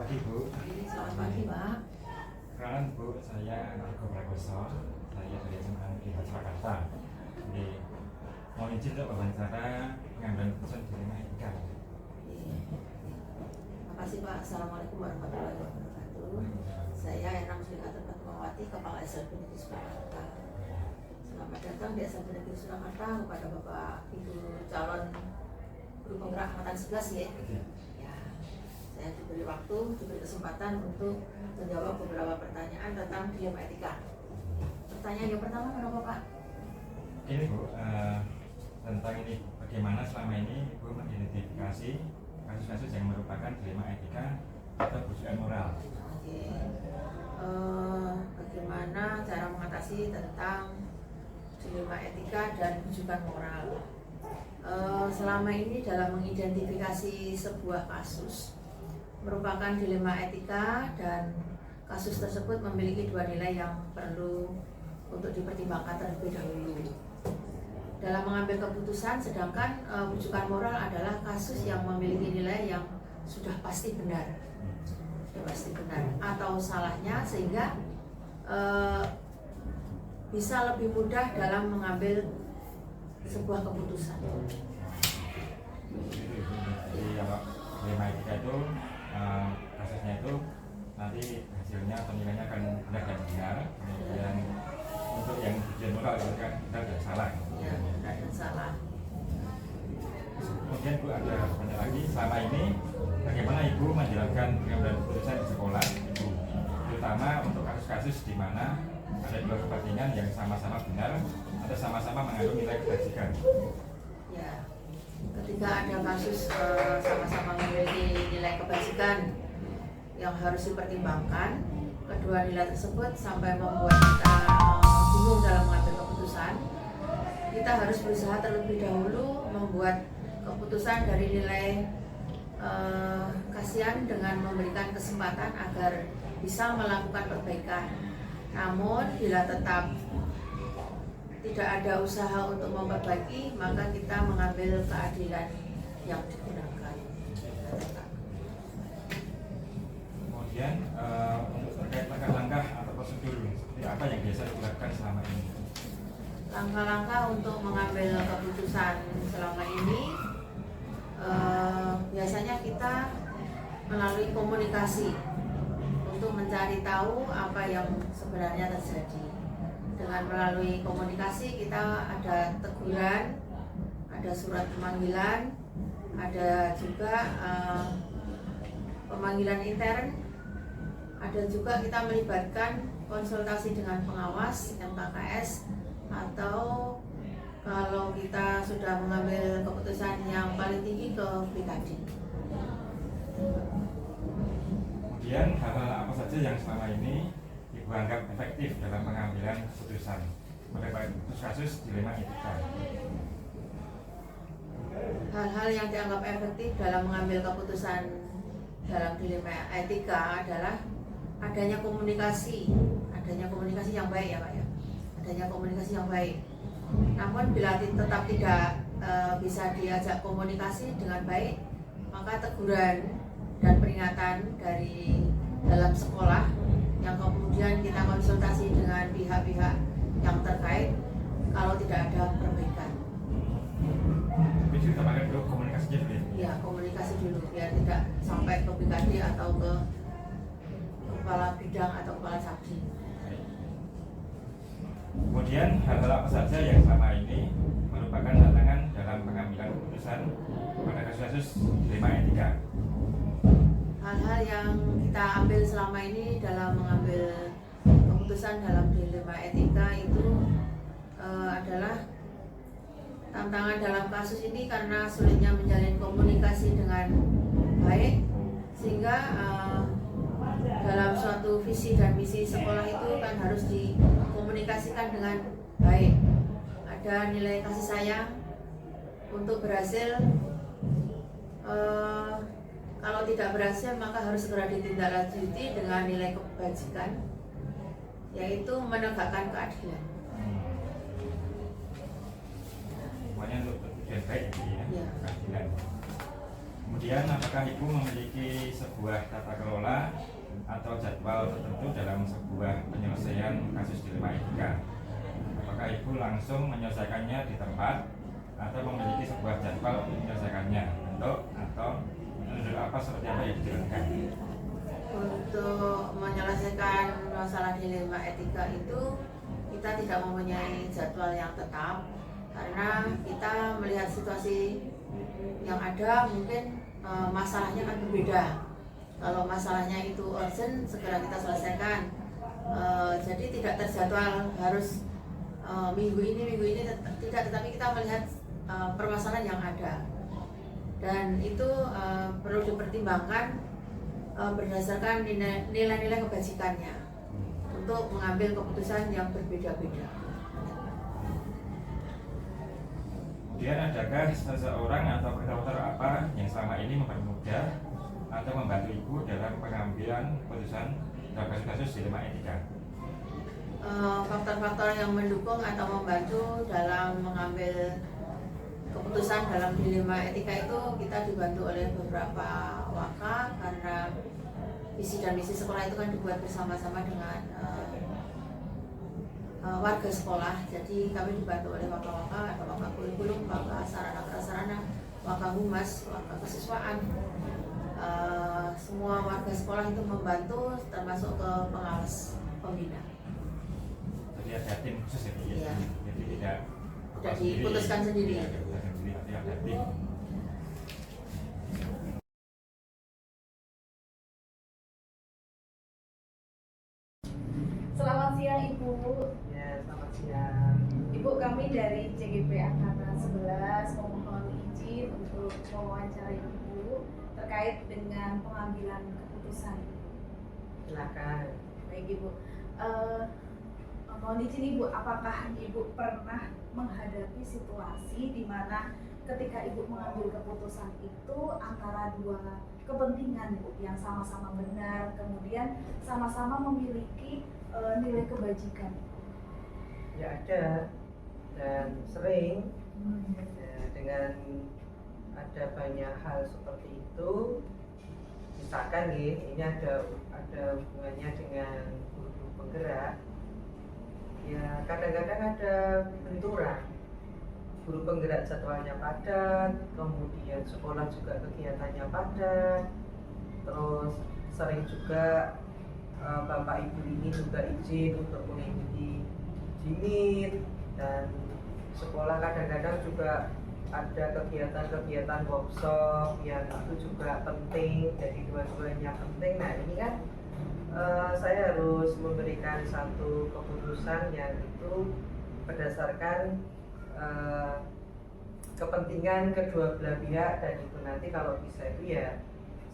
pagi Bu. Selamat pagi Pak. Perkenalkan Bu, saya Argo Prakoso. Saya dari SMA di Jakarta. Jadi mau izin untuk wawancara pengambilan keputusan di Lima Etika. Terima kasih Pak. Assalamualaikum warahmatullahi wabarakatuh. Saya Enang Sri Fatmawati, Kepala SLB Negeri Surakarta. Selamat datang di SLB Negeri Surakarta kepada Bapak Ibu calon guru penggerak angkatan 11 ya. Saya diberi waktu, diberi kesempatan untuk menjawab beberapa pertanyaan tentang dilema etika. Pertanyaan yang pertama kenapa Pak? Ini Bu, tentang ini bagaimana selama ini Ibu mengidentifikasi kasus-kasus yang merupakan dilema etika atau bujukan moral. Oke. Bagaimana cara mengatasi tentang dilema etika dan bujukan moral? Selama ini dalam mengidentifikasi sebuah kasus merupakan dilema etika dan kasus tersebut memiliki dua nilai yang perlu untuk dipertimbangkan terlebih dahulu dalam mengambil keputusan, sedangkan bujukan moral adalah kasus yang memiliki nilai yang sudah pasti benar atau salahnya sehingga bisa lebih mudah dalam mengambil sebuah keputusan. Jadi kalau dilema etika itu kasusnya itu nanti hasilnya atau nilainya akan benar dan benar. Kemudian untuk yang ujian moral itu kan benar dan salah. Ya, benar dan salah. Kemudian Bu, ada pertanyaan lagi, selama ini bagaimana Ibu menjalankan pengambilan keputusan di sekolah Ibu, terutama untuk kasus-kasus di mana ada dua kepentingan yang sama-sama benar atau sama-sama mengandung nilai kebajikan. Ya, ketika ada kasus sama-sama memiliki nilai kebajikan yang harus dipertimbangkan, kedua nilai tersebut sampai membuat kita bingung dalam mengambil keputusan, kita harus berusaha terlebih dahulu membuat keputusan dari nilai kasihan dengan memberikan kesempatan agar bisa melakukan perbaikan. Namun bila tetap tidak ada usaha untuk memperbaiki, maka kita mengambil keadilan yang digunakan. Kemudian untuk terkait langkah-langkah atau prosedur seperti apa yang biasa dilakukan selama ini? Langkah-langkah untuk mengambil keputusan selama ini biasanya kita melalui komunikasi untuk mencari tahu apa yang sebenarnya terjadi. Dengan melalui komunikasi kita ada teguran, ada surat pemanggilan, ada juga pemanggilan intern, ada juga kita melibatkan konsultasi dengan pengawas MKKS, atau kalau kita sudah mengambil keputusan yang paling tinggi ke brigade. Kemudian hal-hal apa saja yang selama ini Ibu anggap efektif dalam pengambilan keputusan pada kasus dilema etika? Hal-hal yang dianggap efektif dalam mengambil keputusan dalam dilema etika adalah adanya komunikasi yang baik ya Pak ya, adanya komunikasi yang baik. Namun bila tetap tidak bisa diajak komunikasi dengan baik, maka teguran dan peringatan dari dalam sekolah yang kemudian kita konsultasi dengan pihak-pihak yang terkait kalau tidak ada perbaikan. Tapi kita pakai dulu komunikasinya dulu. Ya, komunikasi dulu biar tidak sampai ke brigade atau ke kepala bidang atau kepala sabdi. Kemudian hal-hal apa saja yang selama ini merupakan tantangan dalam pengambilan keputusan pada kasus-kasus dilema etika? Hal-hal yang kita ambil selama ini dalam mengambil keputusan dalam dilema etika itu adalah tantangan dalam kasus ini karena sulitnya menjalin komunikasi dengan baik, sehingga dalam suatu visi dan misi sekolah itu kan harus dikomunikasikan dengan baik. Ada nilai kasih sayang untuk berhasil. Kalau tidak berhasil maka harus segera ditindaklanjuti dengan nilai kebajikan, yaitu menegakkan keadilan. Semuanya untuk tujuan baik ya, keadilan. Kemudian apakah Ibu memiliki sebuah tata kelola atau jadwal tertentu dalam sebuah penyelesaian kasus dilema etika? Apakah Ibu langsung menyelesaikannya di tempat atau memiliki sebuah jadwal untuk menyelesaikannya atau apa seperti apa yang dijalankan? Untuk menyelesaikan masalah dilema etika itu kita tidak mempunyai jadwal yang tetap, karena kita melihat situasi yang ada mungkin masalahnya kan berbeda. Kalau masalahnya itu urgent, segera kita selesaikan. Jadi tidak terjadwal harus minggu ini tidak, tetapi kita melihat permasalahan yang ada, dan itu perlu dipertimbangkan berdasarkan nilai-nilai kebajikannya untuk mengambil keputusan yang berbeda-beda. Kemudian adakah seseorang atau koordinator apa yang selama ini mempermudah atau membantu Ibu dalam pengambilan keputusan dalam kasus-kasus dilema etika? Faktor-faktor yang mendukung atau membantu dalam mengambil keputusan dalam dilema etika itu kita dibantu oleh beberapa waka, karena visi dan misi sekolah itu kan dibuat bersama-sama dengan warga sekolah. Jadi kami dibantu oleh waka-waka atau waka kurikulum, waka sarana prasarana, waka humas, waka kesiswaan. Semua warga sekolah itu membantu, termasuk ke pengawas pembina. Jadi ada tim khusus ya, Bu? Iya. Jadi tidak diputuskan sendiri. Ya, diputuskan sendiri, tapi ada tim. Selamat siang Ibu. Ya, selamat siang. Ibu, kami dari CGP Angkatan 11 memohon izin untuk mewawancarai Ibu terkait dengan pengambilan keputusan. Silakan. Baik Ibu, mohon izin Ibu, apakah Ibu pernah menghadapi situasi di mana ketika Ibu mengambil keputusan itu antara dua kepentingan Ibu yang sama-sama benar, kemudian sama-sama memiliki nilai kebajikan? Ya ada, dan sering ya, dengan ada banyak hal seperti itu. Misalkan nih, ini ada hubungannya dengan guru penggerak. Ya kadang-kadang ada benturan. Guru penggerak jadwalnya padat, kemudian sekolah juga kegiatannya padat, terus sering juga Bapak Ibu ini juga izin untuk mengikuti JIMIT, dan sekolah kadang-kadang juga ada kegiatan-kegiatan workshop yang itu juga penting, jadi dua-duanya penting. Nah ini kan saya harus memberikan satu keputusan yang itu berdasarkan kepentingan kedua belah pihak, dan itu nanti kalau bisa itu ya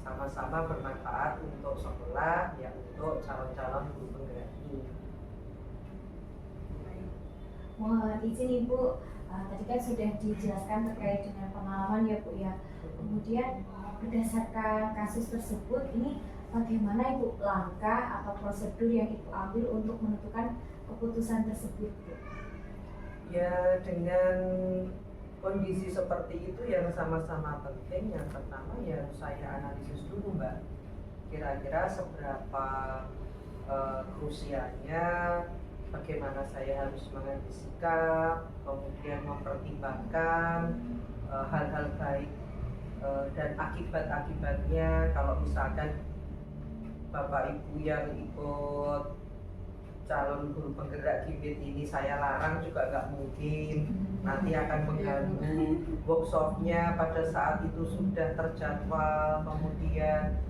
sama-sama bermanfaat untuk sekolah, ya untuk calon-calon guru penggerak ini. Mohon izin Ibu, tadi kan sudah dijelaskan terkait dengan pengalaman ya Bu ya. Kemudian berdasarkan kasus tersebut, ini bagaimana Ibu langkah atau prosedur yang Ibu ambil untuk menentukan keputusan tersebut Bu? Ya dengan kondisi seperti itu yang sama-sama penting, yang pertama ya saya analisis dulu Mbak, kira-kira seberapa krusialnya, bagaimana saya harus mengambil sikap, kemudian mempertimbangkan hal-hal baik dan akibat-akibatnya. Kalau misalkan Bapak Ibu yang ikut calon guru penggerak JIMIT ini saya larang juga nggak mungkin, nanti akan mengganggu workshopnya pada saat itu sudah terjadwal, kemudian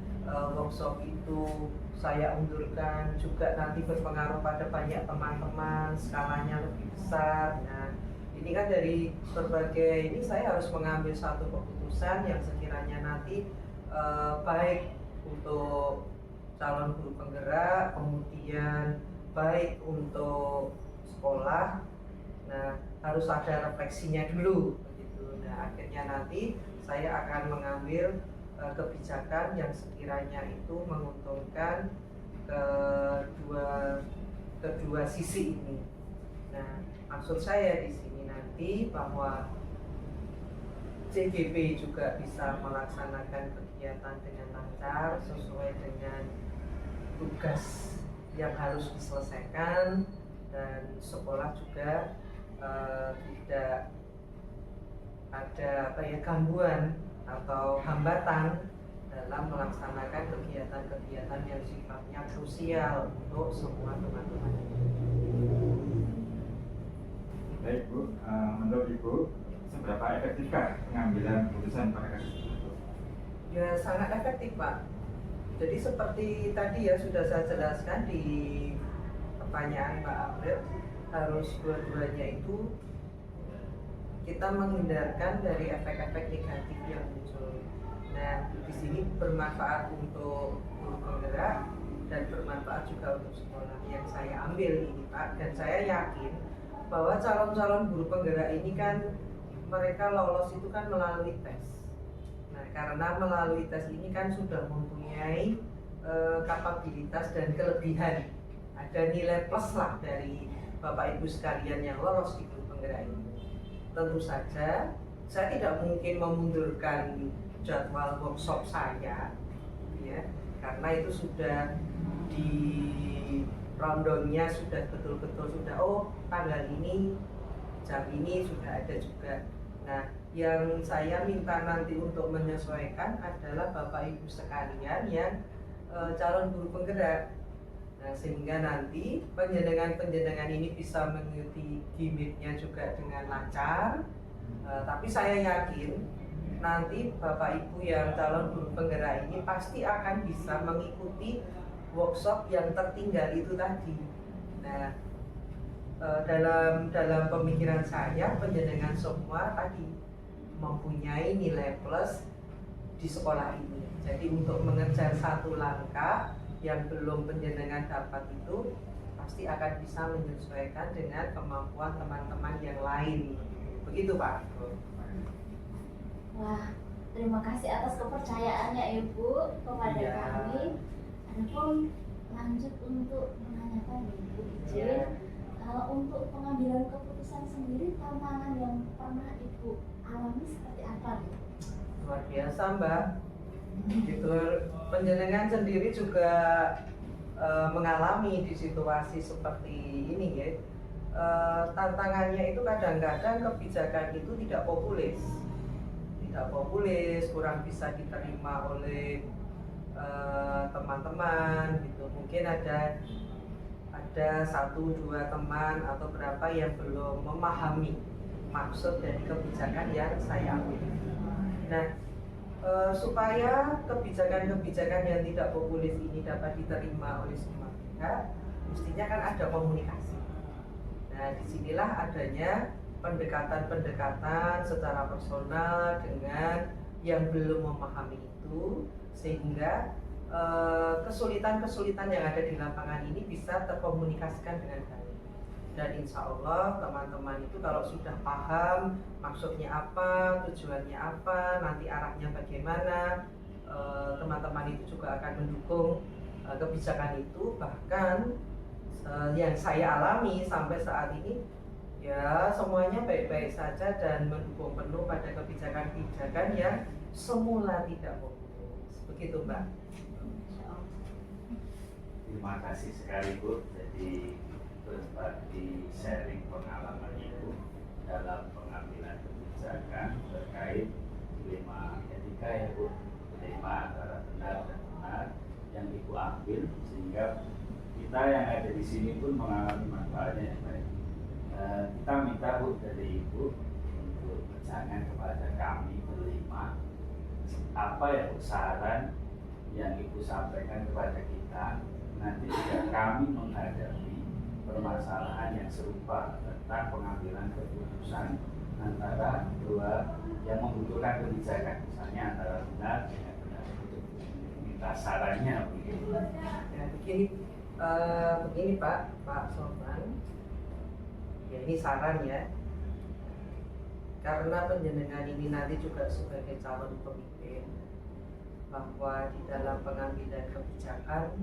workshop itu saya undurkan juga nanti berpengaruh pada banyak teman-teman, skalanya lebih besar. Nah ini kan dari berbagai ini saya harus mengambil satu keputusan yang sekiranya nanti baik untuk calon guru penggerak, kemudian baik untuk sekolah. Nah harus ada refleksinya dulu begitu. Nah akhirnya nanti saya akan mengambil kebijakan yang sekiranya itu menguntungkan kedua sisi ini. Nah maksud saya di sini nanti bahwa CGP juga bisa melaksanakan kegiatan dengan lancar sesuai dengan tugas yang harus diselesaikan, dan sekolah juga tidak ada gangguan atau hambatan dalam melaksanakan kegiatan-kegiatan yang sifatnya krusial untuk semua teman-teman. Baik Bu, menurut Ibu seberapa efektifkah pengambilan keputusan pada kasus tersebut? Ya sangat efektif Pak. Jadi seperti tadi ya sudah saya jelaskan di pertanyaan Pak April, harus dua-duanya itu kita menghindarkan dari efek-efek negatif yang muncul. Nah, di sini bermanfaat untuk guru penggerak dan bermanfaat juga untuk sekolah. Yang saya ambil ini Pak, dan saya yakin bahwa calon-calon guru penggerak ini kan mereka lolos itu kan melalui tes. Nah, karena melalui tes ini kan sudah mempunyai kapabilitas dan kelebihan, ada nilai plus lah dari Bapak Ibu sekalian yang lolos di guru penggerak ini. Tentu saja saya tidak mungkin memundurkan jadwal workshop saya, ya, karena itu sudah di rundown-nya sudah betul-betul sudah, oh tanggal ini jam ini sudah ada juga. Nah, yang saya minta nanti untuk menyesuaikan adalah Bapak Ibu sekalian yang calon guru penggerak. Nah, sehingga nanti penjenengan ini bisa mengikuti gimmicknya juga dengan lancar. Tapi saya yakin nanti Bapak Ibu yang calon guru penggerak ini pasti akan bisa mengikuti workshop yang tertinggal itu tadi. Nah, dalam pemikiran saya penjenengan semua tadi mempunyai nilai plus di sekolah ini. Jadi untuk mengejar satu langkah yang belum penjenengan dapat itu pasti akan bisa menyesuaikan dengan kemampuan teman-teman yang lain. Begitu Pak. Wah, terima kasih atas kepercayaannya Ibu kepada Iya. kami. Adapun lanjut untuk menanyakan Ibu izin, Iya. untuk pengambilan keputusan sendiri tantangan yang pernah Ibu alami seperti apa nih? Luar biasa Mbak. Gitu, penjenengan sendiri juga mengalami di situasi seperti ini ya. Tantangannya itu kadang-kadang kebijakan itu tidak populis, kurang bisa diterima oleh teman-teman gitu. Mungkin ada 1-2 teman atau berapa yang belum memahami maksud dari kebijakan yang saya ambil. Nah, supaya kebijakan-kebijakan yang tidak populis ini dapat diterima oleh semua pihak, mestinya kan ada komunikasi. Nah, disinilah adanya pendekatan-pendekatan secara personal dengan yang belum memahami itu, sehingga kesulitan-kesulitan yang ada di lapangan ini bisa terkomunikasikan dengan baik. Dan insya Allah teman-teman itu kalau sudah paham maksudnya apa, tujuannya apa, nanti arahnya bagaimana, teman-teman itu juga akan mendukung kebijakan itu. Bahkan yang saya alami sampai saat ini ya semuanya baik-baik saja dan mendukung penuh pada kebijakan-kebijakan yang semula tidak populis. Begitu Mbak. Terima kasih sekali Bu. Jadi berbagi sharing pengalaman Ibu dalam pengambilan kebijakan terkait dilema etika ya Bu, dilema antara benar dan benar yang Ibu ambil, sehingga kita yang ada di sini pun mengalami manfaatnya yang baik. Kita minta Bu dari Ibu untuk jangan kepada kami berlima apa ya Bu saran yang Ibu sampaikan kepada kita nanti jika kami menghadapi permasalahan yang serupa tentang pengambilan keputusan antara dua yang membutuhkan kebijakan, misalnya antara benar dengan benar. Minta sarannya begitu. Ya, begini Pak Sofan. Ya ini saran ya. Karena penjenengan ini nanti juga sebagai calon pemimpin, bahwa di dalam pengambilan kebijakan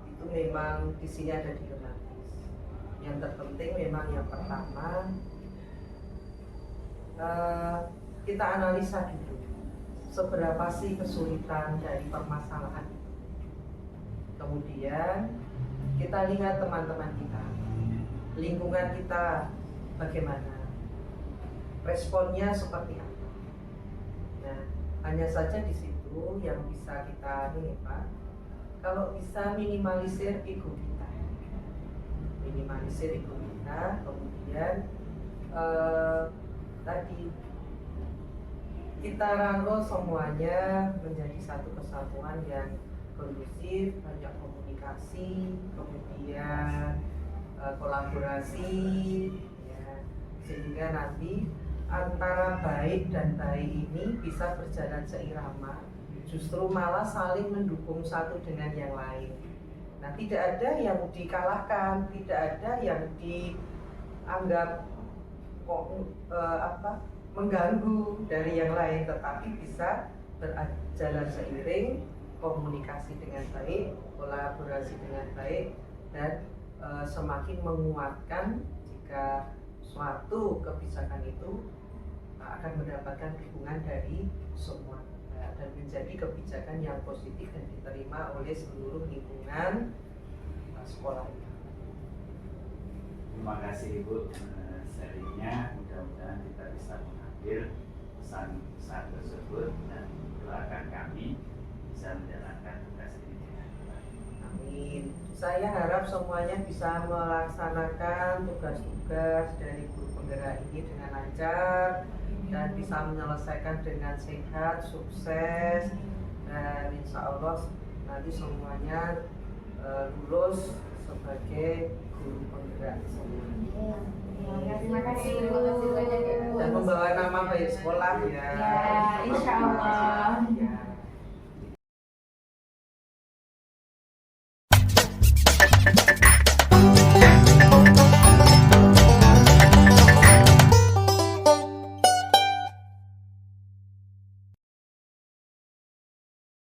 itu memang di sini ada dilematis. Yang terpenting memang yang pertama kita analisa dulu seberapa sih kesulitan dari permasalahan. Kemudian kita lihat teman-teman kita, lingkungan kita bagaimana, responnya seperti apa. Nah, hanya saja di situ yang bisa kita ini Pak, kalau bisa minimalisir ego kita, kemudian tadi kita rangkul semuanya menjadi satu kesatuan yang kondusif, banyak komunikasi, kemudian kolaborasi, ya, sehingga nanti antara baik dan baik ini bisa berjalan seirama, justru malah saling mendukung satu dengan yang lain. Nah, tidak ada yang dikalahkan, tidak ada yang dianggap mengganggu dari yang lain, tetapi bisa berjalan seiring, komunikasi dengan baik, kolaborasi dengan baik, dan semakin menguatkan jika suatu kebijakan itu akan mendapatkan dukungan dari semua dan menjadi kebijakan yang positif dan diterima oleh seluruh lingkungan sekolah. Terima kasih Ibu sharingnya, mudah-mudahan kita bisa mengambil pesan-pesan tersebut dan doakan kami bisa menjalankan tugas ini dengan baik. Amin. Saya harap semuanya bisa melaksanakan tugas-tugas dari guru penggerak ini dengan lancar dan bisa menyelesaikan dengan sehat, sukses, dan insya Allah nanti semuanya lulus sebagai guru penggerak semua. Terima kasih banyak ya. Dan membawa nama baik sekolah ya. Ya, insya Allah.